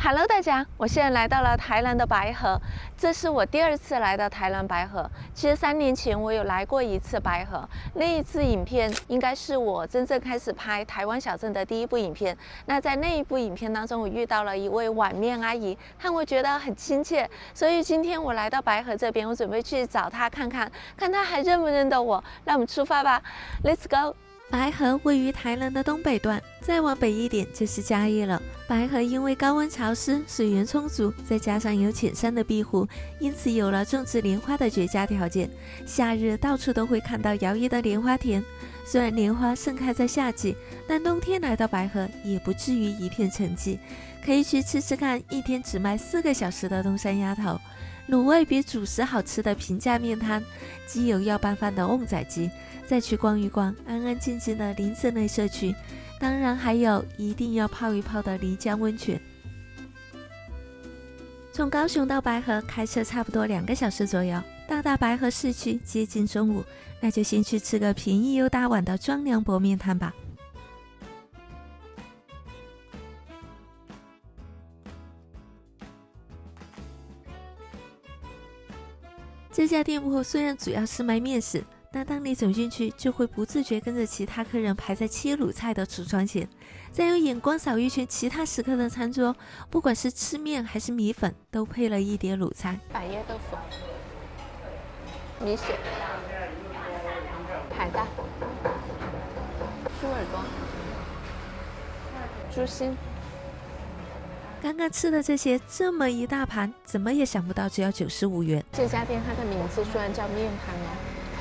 Hello， 大家，我現在來到了台南的白河，這是我第2次來到台南白河。其實3年前我有來過一次白河，那一次影片應該是我真正開始拍台灣小鎮的第1部影片。那在那一部影片當中，我遇到了一位碗面阿姨，和我覺得很親切，所以今天我來到白河這邊，我準備去找她看看，看她還認不認得我。讓我們出發吧 ，Let's go！ 白河位於台南的東北段，再往北一點就是嘉義了。白河因為高溫潮濕，水源充足，再加上有淺山的庇護，因此有了種植蓮花的絕佳條件。夏日到處都會看到搖曳的蓮花田。雖然蓮花盛開在夏季，但冬天來到白河也不至於一片沉寂。可以去吃吃看一天只賣4個小時的東山鴨頭，滷味比主食好吃的平價麵攤，雞油要拌飯的甕仔雞。再去逛一逛安安靜靜的林子內社區，當然還有一定要泡一泡的漓江溫泉。從高雄到白河開車差不多2個小時左右，到達白河市區接近中午，那就先去吃個便宜又大碗的莊涼薄麵攤吧。這家店鋪雖然主要是賣麵食，但當你走進去，就會不自覺跟着其他客人排在切滷菜的櫥窗前，再用眼光掃一圈其他食客的餐桌，不管是吃麵還是米粉，都配了一碟滷菜。百葉豆腐、米血、海帶、豬耳朵、豬心。剛剛吃的這些這麼一大盤，怎麼也想不到只要95元。這家店它的名字雖然叫麵攤哦，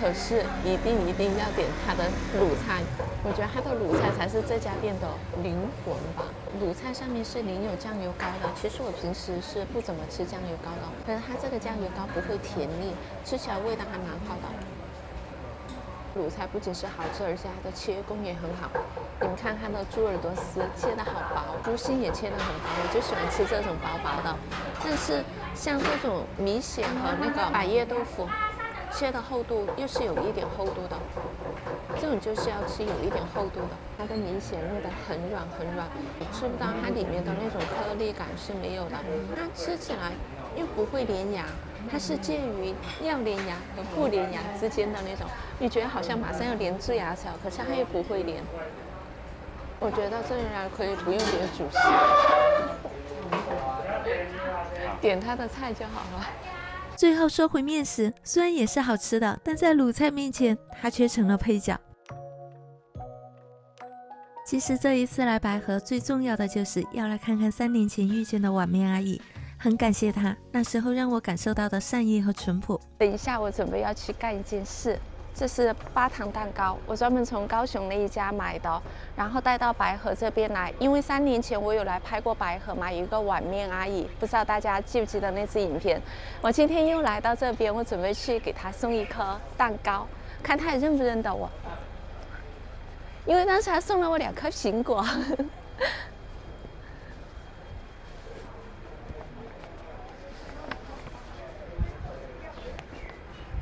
可是一定要點它的滷菜。我覺得它的滷菜才是這家店的靈魂吧。滷菜上面是淋有醬油膏的，其實我平時是不怎麼吃醬油膏的，可是它這個醬油膏不會甜膩，吃起來味道還蠻好的。滷菜不僅是好吃，而且它的切工也很好。你們看它的豬耳朵絲切得好薄，豬心也切得很薄，我就喜歡吃這種薄薄的。但是像這種米血和那個百葉豆腐，切的厚度又是有一點厚度的，這種就是要吃有一點厚度的。它的米血弄得很軟很軟，吃不到它裡面的那種顆粒感是沒有的。它吃起來又不會連牙，它是介於要連牙和不連牙之間的那種，你覺得好像馬上要連住牙槽，可是它又不會連。我覺得这樣可以不用點主食，點它的菜就好了。最後說回麵食，雖然也是好吃的，但在滷菜面前，它卻成了配角。其實這一次來白河，最重要的就是要來看看3年前遇見的碗面阿姨，很感謝她那時候讓我感受到的善意和淳樸。等一下，我準備要去幹一件事。這是8糖蛋糕，我專門從高雄那一家買的，然後帶到白河這邊來。因為3年前我有來拍過白河嘛，有一個碗面阿姨，不知道大家記不記得那支影片。我今天又來到這邊，我準備去給她送一顆蛋糕，看她還認不認得我。因為當時她送了我2顆蘋果。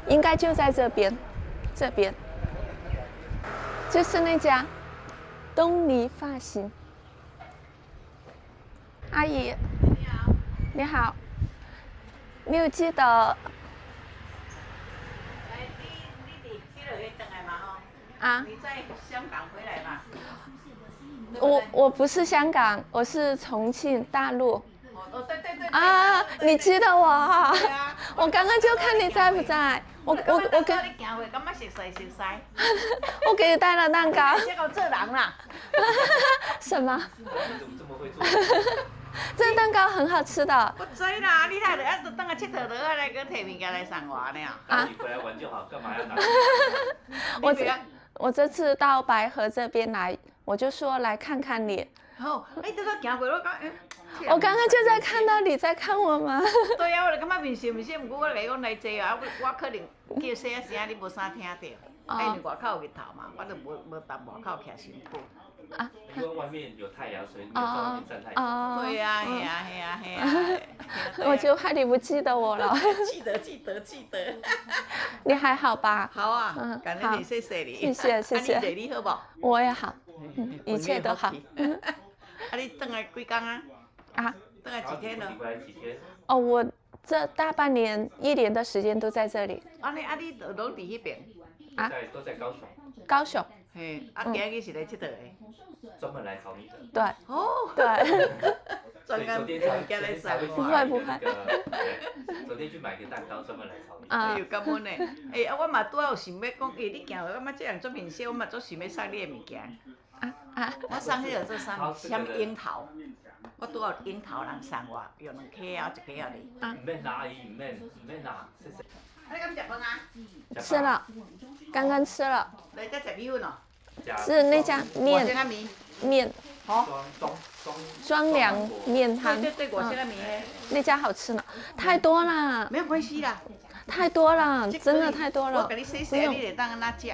應該就在這邊。這邊就是那家東尼髮型。阿姨，你好。你好，你有記得？啊？你在香港回來吧？我不是香港，我是重慶大陸。哦，對。啊，你記得我啊？對啊。我剛剛就看你在不在。我給你帶了蛋糕。結果這人啦。什麼？你怎麼這麼會做？這個蛋糕很好吃的。我知啦，你來了，等下佚佗落來個提物件來送我呢。啊？你回來玩就好，幹嘛要拿？我這次到白河這邊來，我就說來看看你。好，這個行過我講，我剛剛就在看到你在看我嗎？對啊，我就感覺面熟，不過我來講來坐啊，我可能叫細聲，你無啥聽到。因為外口有日頭嘛，我就無到外口徛辛苦。啊？因為外面有太陽，所以你在外面曬太陽。對啊，嘿啊。我就怕你不記得我了。記得。你還好吧？好啊，感謝你，謝謝你。謝謝。你好不？我也好，一切都好。你回來幾天啊？大概幾天了？哦，我這大半年、1年的時間都在這裡。你都攏佇迄邊？啊？都在高雄。高雄。嘿，今日是來佚佗的。專門來找你的。對。哦。對。專門來找你。不會不會。昨天去買個蛋糕，專門來找你。哎呦，感恩呢。我嘛拄有想要講，你行，我感覺這樣做面色，我嘛做想要送你的物件。我送迄個做啥？香櫻桃。我拄有櫻桃人送我，有2顆啊，1顆啊你。唔免拿阿姨，唔免拿，謝謝。你敢食飯啊？吃了，剛剛吃了。來家食米粉哦。是那家麵。麵。雙糧麵湯。對，我現在米。那家好吃呢，太多了。沒有關係啦。太多了，真的太多了。我給你洗洗，你得當那吃。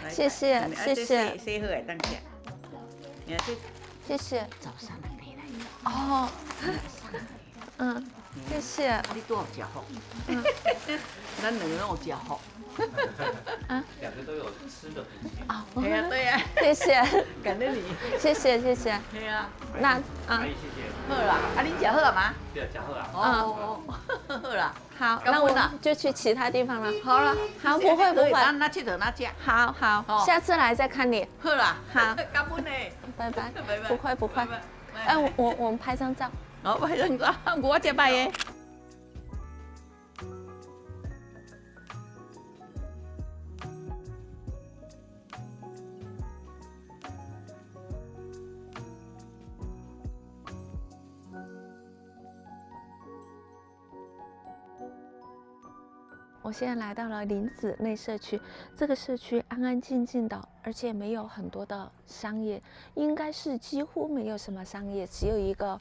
謝謝謝謝。洗好來當吃。謝謝。早上的回來。哦。謝謝。你多少吃好？咱2個都有吃好。2個都有吃的脾氣。啊，對呀。謝謝。感謝你。謝謝謝謝。對啊。那阿姨謝謝。好啦，你吃好了嗎？對啊，吃好了。好啦。好，那我就去其他地方了。好了。好，不會不會。那去哪吃？好，下次來再看你。好啦。好。感恩呢。拜拜。不會不會。我們拍張照。好，拍張照，我這擺耶。我现在来到了林子內社區，這個社區安安靜靜的，而且沒有很多的商業，應該是幾乎沒有什麼商業，只有一個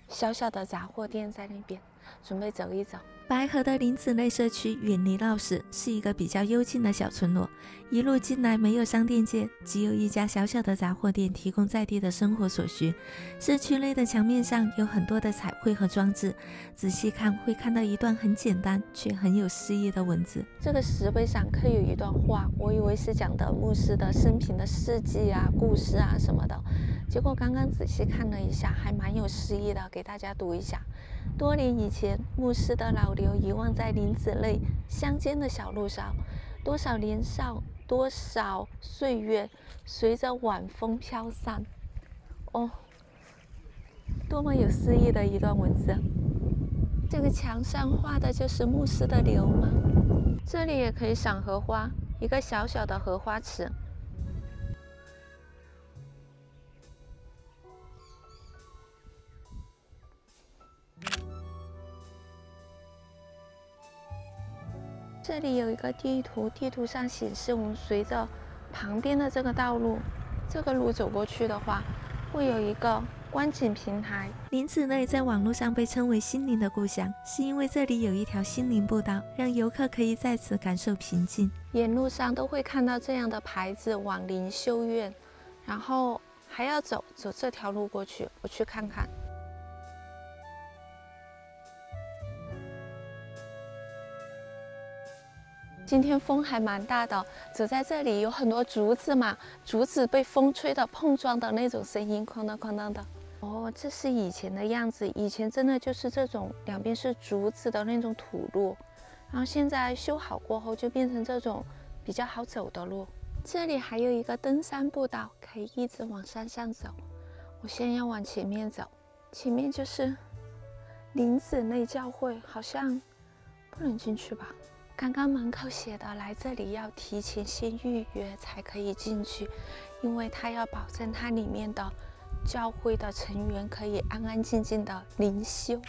小小的雜貨店在那邊，準備走一走。白河的林子內社區遠離鬧市，是一個比較幽靜的小村落。一路進來沒有商店街，只有一家小小的雜貨店提供在地的生活所需。社區內的牆面上有很多的彩繪和裝置，仔細看會看到一段很簡單卻很有詩意的文字。這個石碑上刻有一段話，我以為是講的牧師的生平的事跡啊、故事啊什麼的，結果剛剛仔細看了一下，還蠻有詩意的，給大家讀一下。多年以前，牧師的老劉遺忘在林子內鄉間的小路上，多少年少，多少歲月，隨着晚風飄散。哦，多麼有詩意的一段文字！這個牆上畫的就是牧師的劉嗎？這裡也可以賞荷花，一個小小的荷花池。這裡有一個地圖，地圖上顯示我們隨着旁邊的這個道路，這個路走過去的話，會有一個觀景平台。林子內在網絡上被稱為心靈的故鄉，是因為這裡有一條心靈步道，讓遊客可以在此感受平靜。沿路上都會看到這樣的牌子，往靈修院，然後還要走這條路過去，我去看看。今天風還蠻大的，走在這裡有很多竹子嘛，竹子被風吹的碰撞的那種聲音，哐當哐當的。哦，這是以前的樣子，以前真的就是這種兩邊是竹子的那種土路，然後現在修好過後就變成這種比較好走的路。這裡還有一個登山步道，可以一直往山上走。我現在要往前面走，前面就是林子內教會，好像不能進去吧。剛剛門口寫的，來這裡要提前先預約才可以進去，因為他要保證它裡面的教會的成員可以安安靜靜的靈修。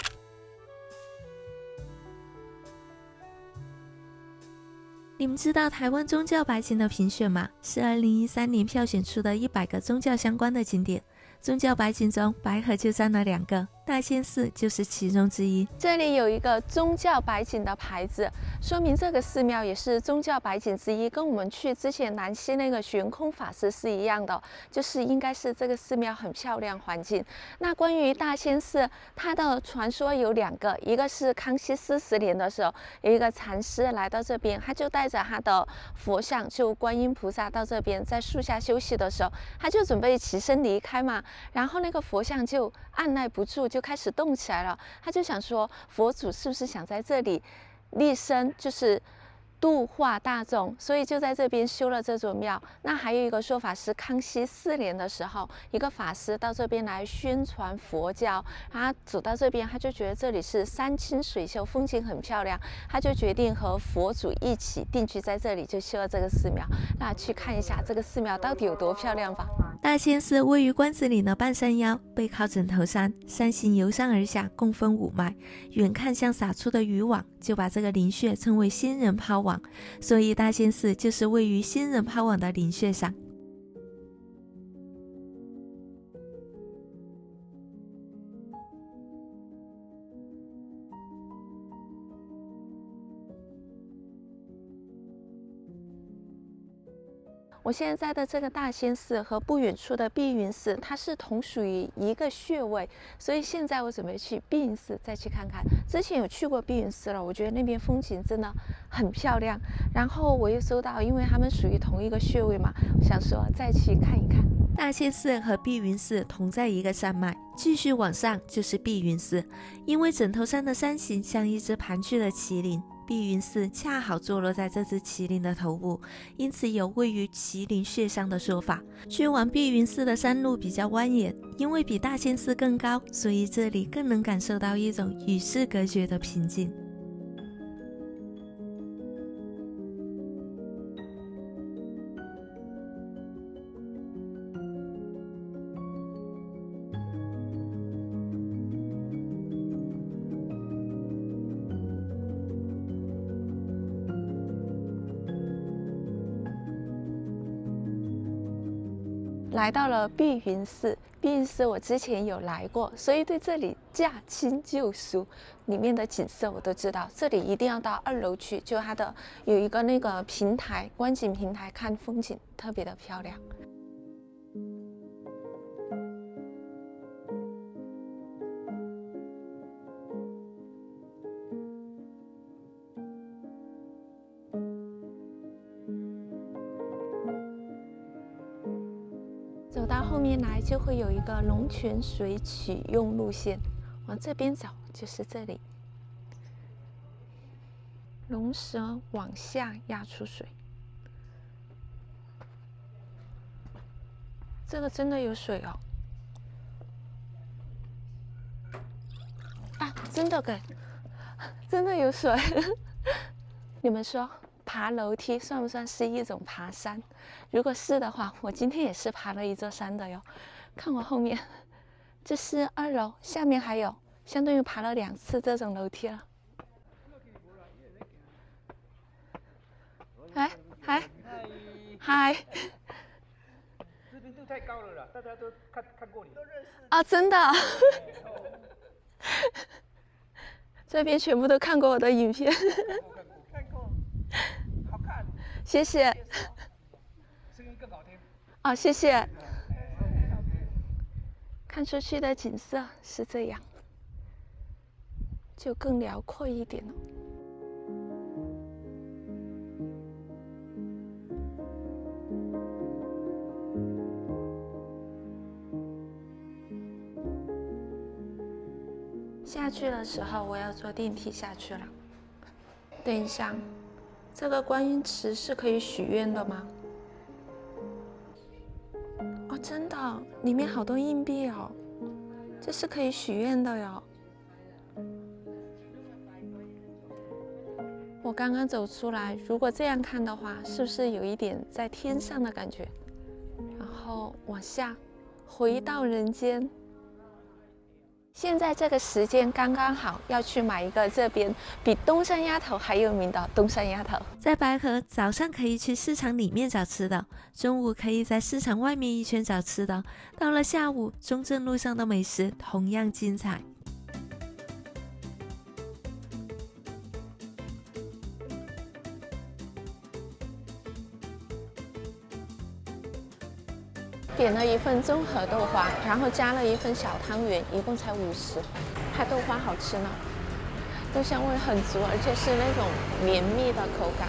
你們知道台灣宗教白金的評選嗎？是2013年票選出的100個宗教相關的景點，宗教白金中白河就占了2個，大仙寺就是其中之一。這裡有一個宗教白景的牌子，說明這個寺廟也是宗教白景之一，跟我們去之前南溪那個玄空法師是一樣的，就是應該是這個寺廟很漂亮環境。那關於大仙寺，它的傳說有2個，一個是康熙40年的時候，有一個禪師來到這邊，他就帶着他的佛像，就觀音菩薩到這邊，在樹下休息的時候，他就準備起身離開嘛，然後那個佛像就按捺不住，就開始動起來了。他就想說，佛祖是不是想在這裡立身，就是度化大眾，所以就在這邊修了這座廟。那還有一個說法是，康熙4年的時候，一個法師到這邊來宣傳佛教，他走到這邊，他就覺得這裡是山清水秀，風景很漂亮，他就決定和佛祖一起定居在這裡，就修了這個寺廟。那去看一下這個寺廟到底有多漂亮吧。大仙寺位於關子嶺的半山腰，背靠枕頭山，山形由上而下，共分5脈，遠看像撒出的漁網，就把這個靈穴稱為仙人拋網，所以大仙寺就是位於仙人拋網的靈穴上。我現在在的這個大仙寺和不遠處的碧雲寺，它是同屬於一個穴位，所以現在我準備去碧雲寺再去看看。之前有去過碧雲寺了，我覺得那邊風景真的很漂亮。然後我又收到，因為他們屬於同一個穴位嘛，我想說再去看一看。大仙寺和碧雲寺同在一個山脈，繼續往上就是碧雲寺。因為枕頭山的山形像一隻盤踞的麒麟，碧雲寺恰好坐落在這隻麒麟的頭部，因此有位於麒麟穴上的說法。去往碧雲寺的山路比較蜿蜒，因為比大仙寺更高，所以這裡更能感受到一種與世隔絕的平靜。来到了碧雲寺，碧雲寺我之前有來過，所以對這裡駕輕就熟，裡面的景色我都知道。這裡一定要到2樓去，就它的有一個那個平台，觀景平台看風景特別的漂亮。走到后面来就会有一个龙泉水取用路線，往這邊走就是這裡。龍蛇往下壓出水，這個真的有水哦！啊，真的有水！你們說？爬樓梯算不算是一種爬山？如果是的話，我今天也是爬了一座山的喲。看我後面，這是2樓，下面還有，相當於爬了2次這種樓梯了。嗨，知名度太高了啦，大家都看過你，都認識啊，真的。這邊全部都看過我的影片。看過，好看。謝謝。聲音更好聽。哦，謝謝。看出去的景色是這樣，就更遼闊一點了。下去的時候，我要坐電梯下去了。等一下，這個觀音池是可以許願的嗎？哦，真的，裡面好多硬幣哦，這是可以許願的喲。我剛剛走出來，如果這樣看的話，是不是有一點在天上的感覺？然後往下，回到人間。現在這個時間剛剛好，要去買一個這邊比東山鴨頭還有名的東山鴨頭。在白河，早上可以去市場裡面找吃的，中午可以在市場外面一圈找吃的，到了下午，中正路上的美食同樣精彩。點了一份綜合豆花，然後加了一份小湯圓，一共才50。它豆花好吃呢，豆香味很足，而且是那種綿密的口感。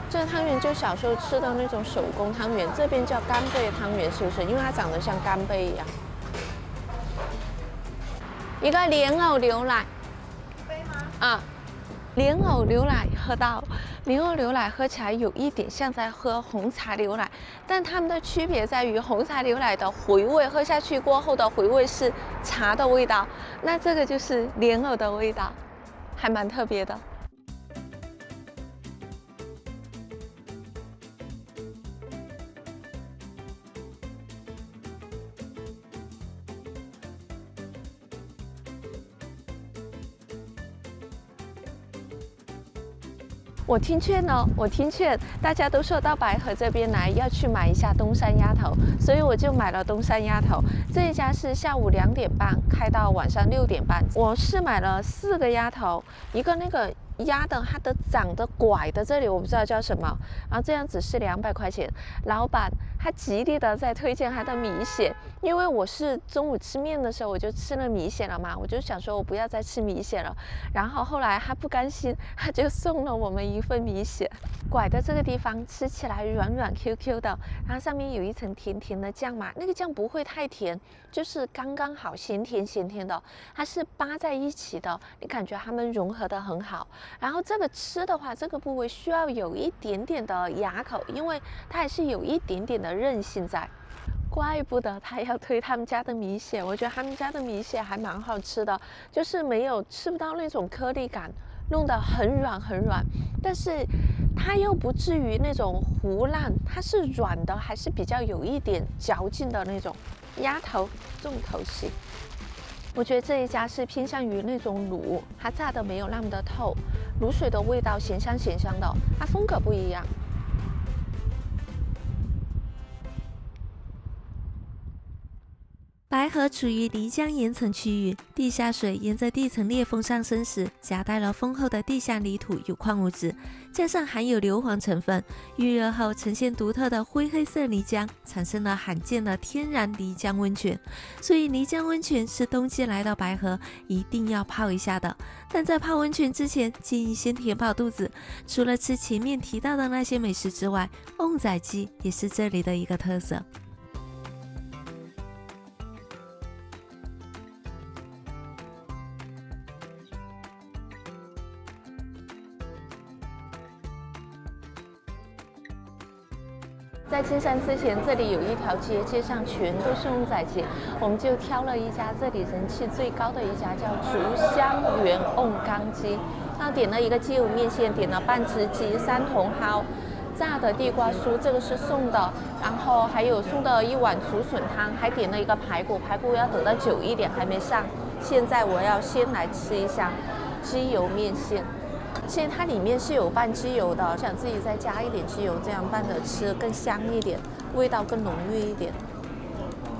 這個湯圓就小時候吃的那種手工湯圓，這邊叫干貝湯圓，是不是？因為它長得像干貝一樣。一個蓮藕牛奶。一杯嗎？啊，蓮藕牛奶喝到，蓮藕牛奶喝起來有一點像在喝紅茶牛奶，但它們的區別在於紅茶牛奶的回味，喝下去過後的回味是茶的味道，那這個就是蓮藕的味道，還蠻特別的。我听劝哦，我听劝，大家都说到白河這邊來要去買一下東山鴨頭，所以我就買了東山鴨頭。這一家是下午2點半開到晚上6點半。我是買了4個鴨頭，一個那個鴨的它的長得拐的這裡我不知道叫什麼，然後這樣子是200塊錢。老闆他極力的在推薦他的米線，因為我是中午吃麵的時候我就吃了米線了嘛，我就想說我不要再吃米線了。然後後來他不甘心，他就送了我們1份米線。拐的這個地方吃起來軟軟 Q 的，然後上面有一層甜甜的醬嘛，那個醬不會太甜，就是剛剛好鹹甜的，它是扒在一起的，你感覺它們融合得很好。然後這個吃的話，這個部位需要有一點點的牙口，因為它還是有一點點的韌性在。怪不得他要推他們家的米線，我覺得他們家的米線還蠻好吃的，就是吃不到那種顆粒感，弄得很軟，但是它又不至於那種糊爛，它是軟的，還是比較有一點嚼勁的那種。鴨頭重頭戲，我覺得這一家是偏向於那種滷，它炸的沒有那麼的透，滷水的味道鹹香的，它風格不一樣。白河處於漓江岩層區域，地下水沿着地層裂縫上升時，夾帶了豐厚的地下泥土與礦物質，加上含有硫磺成分，遇熱後呈現獨特的灰黑色泥漿，產生了罕見的天然漓江溫泉。所以漓江溫泉是冬季來到白河一定要泡一下的。但在泡溫泉之前，建議先填飽肚子。除了吃前面提到的那些美食之外，甕仔雞也是這裡的一個特色。在進山之前，這裡有一條街，街上全都是甕仔雞，我們就挑了一家這裡人氣最高的一家，叫竹香園甕缸雞。那點了一個雞油麵線，點了半隻雞、3茼蒿、炸的地瓜酥，這個是送的，然後還有送的1碗竹筍湯，還點了一個排骨，排骨要等到久一點，還沒上。現在我要先來吃一下雞油麵線。其實它裡面是有拌雞油的，想自己再加一點雞油，這樣拌着吃更香一點，味道更濃郁一點。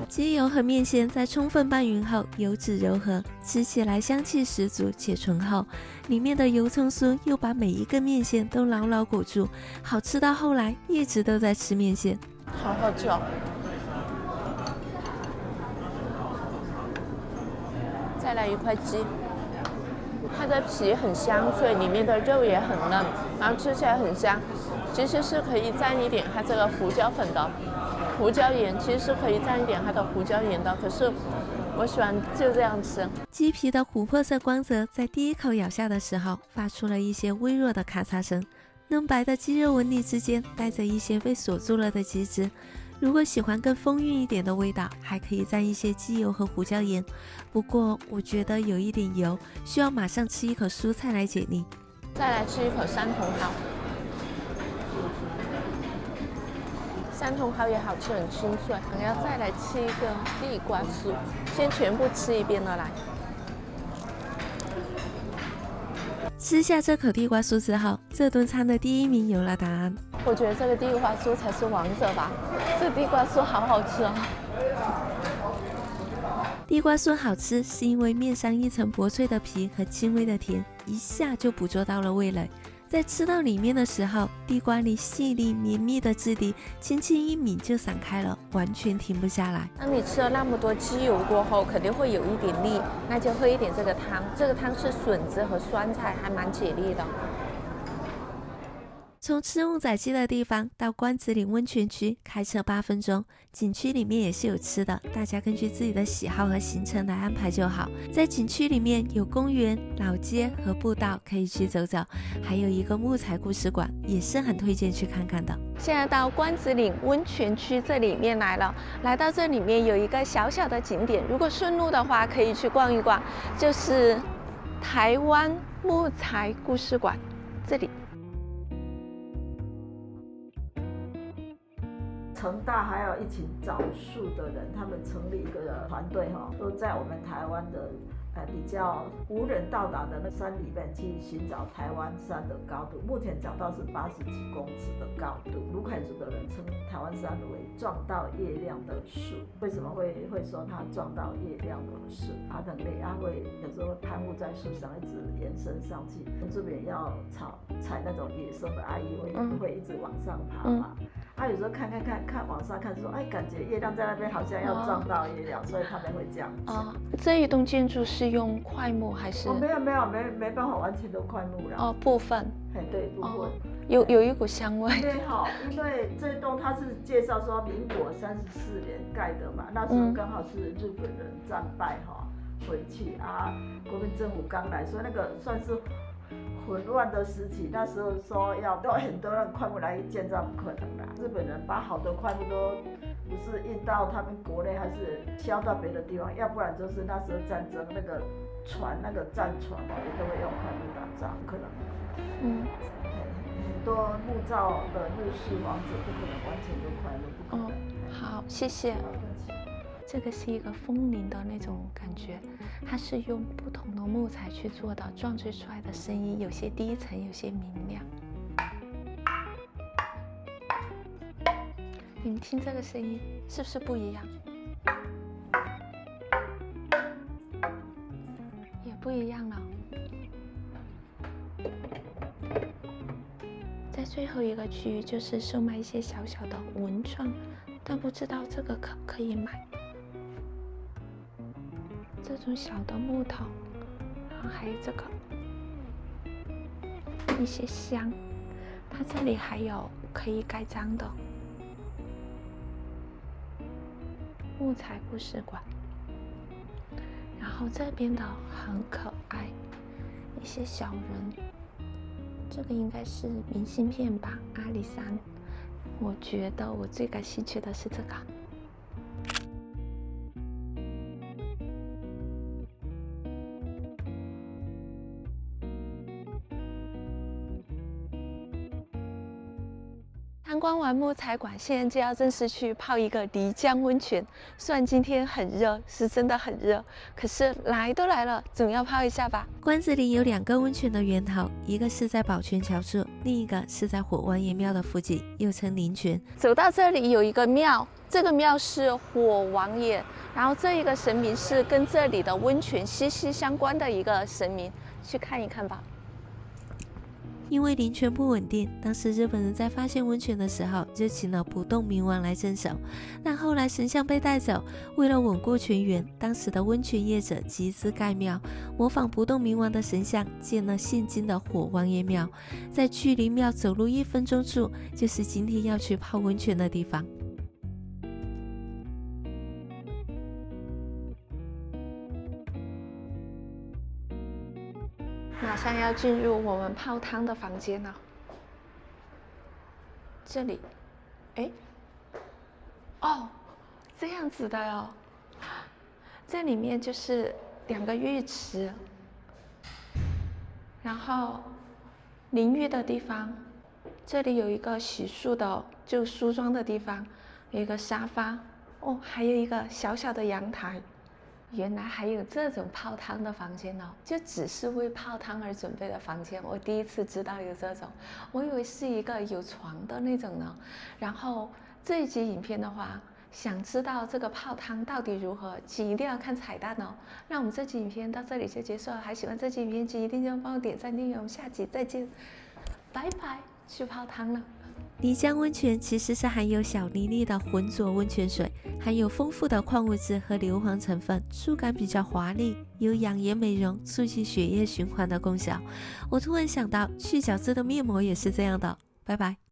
雞油和麵線在充分拌勻後，油脂柔和，吃起來香氣十足且醇厚。裡面的油蔥酥又把每一個麵線都牢牢裹住，好吃到後來一直都在吃麵線，好好吃哦！再來一塊雞。它的皮很香脆，裡面的肉也很嫩，然後吃起來很香。其實是可以蘸一點它這個胡椒粉的，胡椒鹽其實是可以蘸一點它的胡椒鹽的，可是我喜歡就這樣吃。雞皮的琥珀色光澤在第一口咬下的時候，發出了一些微弱的咔嚓聲。嫩白的雞肉紋理之間帶着一些被鎖住了的雞汁。如果喜歡更豐韻一點的味道，還可以蘸一些雞油和胡椒鹽。不過我覺得有一點油，需要馬上吃一口蔬菜來解膩。再來吃一口3茼蒿，3茼蒿也好吃，很清脆。還要再來吃一個地瓜酥，先全部吃一遍了來。吃下這口地瓜酥之後，這頓餐的第1名有了答案。我覺得這個地瓜酥才是王者吧，這地瓜酥好好吃哦。地瓜酥好吃是因為面上一層薄脆的皮和輕微的甜，一下就捕捉到了味蕾。在吃到裡面的時候，地瓜裡細膩綿密的質地輕輕一抿就散開了，完全停不下來。當你吃了那麼多雞油過後，肯定會有一點膩，那就喝一點這個湯。這個湯是筍子和酸菜，還蠻解膩的。從吃旺仔雞的地方到關子嶺溫泉區，開車8分鐘。景區裡面也是有吃的，大家根據自己的喜好和行程來安排就好。在景區裡面有公園、老街和步道可以去走走，還有一個木材故事館，也是很推薦去看看的。现在到關子嶺溫泉區這裡面來了，來到這裡面有一個小小的景點，如果順路的話可以去逛一逛，就是台灣木材故事館這裡。成大還有一群找樹的人，他們成立一個團隊都在我們台灣的比較無人到達的那山裡面去尋找台灣山的高度。目前找到是80幾公尺的高度。魯凱族的人稱台灣山為撞到月亮的樹。為什麼會說它撞到月亮的樹？它很累，它會有時候會攀附在樹上，一直延伸上去。這邊要採那種野生的艾葉，會一直往上爬嘛。有時候看往上看說，感覺月亮在那邊好像要撞到月亮，所以他們會這樣。這一棟建築是用檜木還是？沒有，沒辦法完全都檜木了。部分。對，部分。有一股香味。对，因為這棟它是介紹說民國34年蓋的嘛，那時候剛好是日本人戰敗回去國民政府剛來，所以那個算是混亂的時期，那時候說要很多那個檜木來建造不可能啦。日本人把好的檜木都不是運到他們國內，還是銷到別的地方，要不然就是那時候戰爭那個船那個戰船也都會用檜木打造，可能。很多木造的日式房子不可能完全都檜木，不可能。好，謝謝。這個是一個風鈴的那種感覺，它是用不同的木材去做的，撞擊出來的聲音有些低沉，有些明亮。你們聽這個聲音是不是不一樣？也不一樣了。在最後一個區域就是售賣一些小小的文創，但不知道這個可不可以買。這種小的木頭，然後還有這個一些香，它這裡還有可以蓋章的木材故事館，然後這邊的很可愛，一些小人，這個應該是明信片吧，阿里山。我覺得我最感興趣的是這個。參觀完木材館，現在就要正式去泡一個漓江溫泉。雖然今天很熱，是真的很熱，可是來都來了，總要泡一下吧。關子嶺有2個溫泉的源頭，一個是在寶泉橋處，另一個是在火王爺廟的附近，又稱靈泉。走到這裡有一個廟，這個廟是火王爺，然後這一個神明是跟這裡的溫泉息息相關的一個神明，去看一看吧。因為靈泉不穩定，當時日本人在發現溫泉的時候，就請了不動明王來鎮守。但後來神像被帶走，為了穩固泉源，當時的溫泉業者集資蓋廟，模仿不動明王的神像，建了現今的火王爺廟。在距離廟走路1分鐘處，就是今天要去泡溫泉的地方。馬上要進入我們泡湯的房間了。這裡，這樣子的哦。這裡面就是2個浴池，然後淋浴的地方，這裡有一個洗漱的，就梳妝的地方，有一個沙發，還有一個小小的陽台。原來還有這種泡湯的房間哦，就只是為泡湯而準備的房間。我第一次知道有這種，我以為是一個有床的那種呢。然後這一集影片的話，想知道這個泡湯到底如何，請一定要看彩蛋哦。那我們這集影片到這裡就結束了，還喜歡這集影片，請一定要幫我點讚訂閱，我們下集再見，拜拜，去泡湯了。漓江溫泉其實是含有小粒粒的渾濁溫泉水，含有豐富的礦物質和硫磺成分，觸感比較滑膩，有養顏美容、促進血液循環的功效。我突然想到，去角質的面膜也是這樣的。拜拜。